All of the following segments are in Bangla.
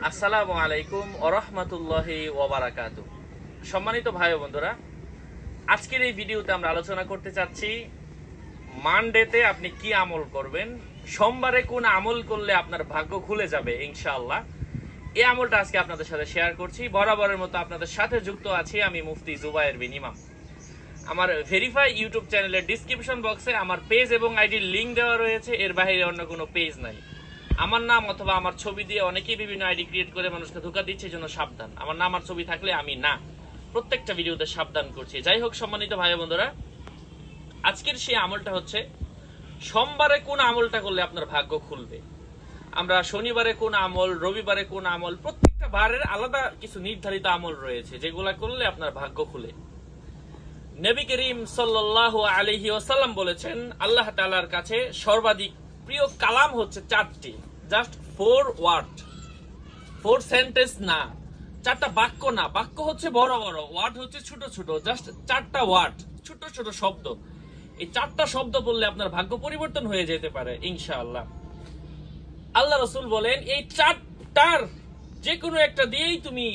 আসসালামু আলাইকুম ওয়া রাহমাতুল্লাহি ওয়া বারাকাতুহু। সম্মানিত ভাই ও বন্ধুরা, আজকের এই ভিডিওতে আমরা আলোচনা করতে চাচ্ছি মানডেতে আপনি কি আমল করবেন, সোমবারে কোন আমল করলে আপনার ভাগ্য খুলে যাবে ইনশাআল্লাহ। এই আমলটা আজকে আপনাদের সাথে শেয়ার করছি। বরাবরের মতো আপনাদের সাথে যুক্ত আছি আমি মুফতি জুবায়ের বিন ইমাম। আমার ভেরিফাই ইউটিউব চ্যানেলের ডেসক্রিপশন বক্সে আমার পেজ এবং আইডির লিংক দেওয়া রয়েছে, এর বাইরে অন্য কোনো পেজ নাই। আমার নাম অথবা আমার ছবি দিয়ে অনেকেই বিভিন্ন আইডি ক্রিয়েট করে মানুষকে ধোঁকা দিচ্ছে, জন্য সাবধান। আমার নাম আর ছবি থাকলে আমি না, প্রত্যেকটা ভিডিওতে সাবধান করছি। যাই হোক সম্মানিত ভাই বন্ধুরা, আজকের সেই আমলটা হচ্ছে সোমবারে কোন আমলটা করলে আপনার ভাগ্য খুলবে। আমরা শনিবারে কোন আমল, রবিবারে কোন আমল, প্রত্যেকটা বারের আলাদা কিছু নির্ধারিত আমল রয়েছে যেগুলা করলে আপনার ভাগ্য খুলে। নবী করিম সাল্লাল্লাহু আলাইহি ওয়াসাল্লাম বলেছেন, আল্লাহ তাআলার কাছে সর্বাধিক প্রিয় কালাম হচ্ছে চারটি, জাস্ট 4 ওয়ার্ড, 4 সেন্টেন্স না, 4টা বাক্য না। বাক্য হচ্ছে বড় বড়, ওয়ার্ড হচ্ছে ছোট ছোট, জাস্ট 4টা ওয়ার্ড, ছোট ছোট শব্দ। এই 4টা শব্দ বললে আপনার ভাগ্য পরিবর্তন হয়ে যেতে পারে ইনশাআল্লাহ। আল্লাহ রাসূল বলেন, এই 4টার যে কোনো একটা দিয়েই তুমি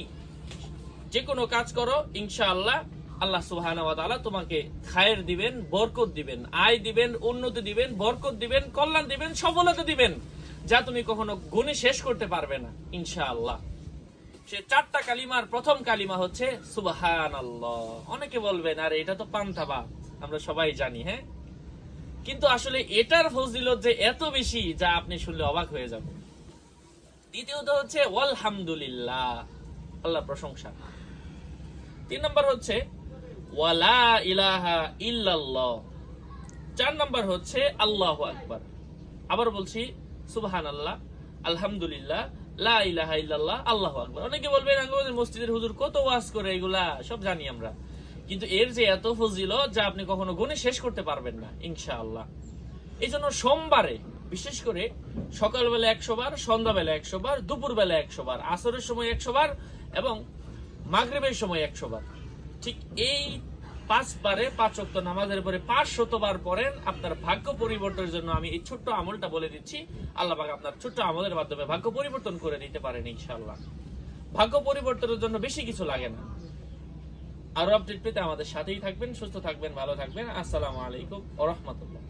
যে কোনো কাজ করো ইনশাআল্লাহ আল্লাহ সুবহানাহু ওয়া তাআলা তোমাকে খায়ের দিবেন, বরকত দিবেন, আয় দিবেন, উন্নতি দিবেন, বরকত দিবেন, কল্যাণ দিবেন, সফলতা দিবেন, যা তুমি কখনো গুণে শেষ করতে পারবে না ইনশাআল্লাহ। সে 4টা কালিমার প্রথম কালিমা হচ্ছে সুবহানাল্লাহ। অনেকে বলবেন আরে এটা তো পান্তাবা, আমরা সবাই জানি, হ্যাঁ, কিন্তু আসলে এটার ফজিলত যে এত বেশি যা আপনি শুনলে অবাক হয়ে যাবেন। দ্বিতীয়ত হচ্ছে আলহামদুলিল্লাহ, আল্লাহর প্রশংসা। 3 নম্বর হচ্ছে ওয়ালা ইলাহা ইল্লাল্লাহ। 4 নম্বর হচ্ছে আল্লাহু আকবার। আবার বলছি সুবহানাল্লাহ, আলহামদুলিল্লাহ, লা ইলাহা ইল্লাল্লাহ, আল্লাহু আকবার। অনেকে বলবেন আমাদের মসজিদের হুজুর কত ওয়াজ করে, এগুলা সব জানি আমরা, কিন্তু এর যে এত ফজিলত যা আপনি কখনো গুণে শেষ করতে পারবেন না ইনশাআল্লাহ। এই জন্য সোমবারে বিশেষ করে সকালবেলা 100 বার, সন্ধ্যাবেলা 100 বার, দুপুরবেলা 100 বার, আসরের সময় 100 বার এবং মাগরিবের সময় 100 বার, ঠিক এই 5 বারে 5 ওয়াক্ত নামাজের পরে 500 বার পড়েন। আপনার ভাগ্য পরিবর্তনের জন্য আমি এই ছোট্ট আমলটা বলে দিচ্ছি। আল্লাহ পাক আপনার ছোট্ট আমলের মাধ্যমে ভাগ্য পরিবর্তন করে দিতে পারেন ইনশাআল্লাহ। ভাগ্য পরিবর্তনের জন্য বেশি কিছু লাগে না। আরো আপডেট পেতে আমাদের সাথেই থাকবেন। সুস্থ থাকবেন, ভালো থাকবেন। আসসালামু আলাইকুম ওয়া রাহমাতুল্লাহ।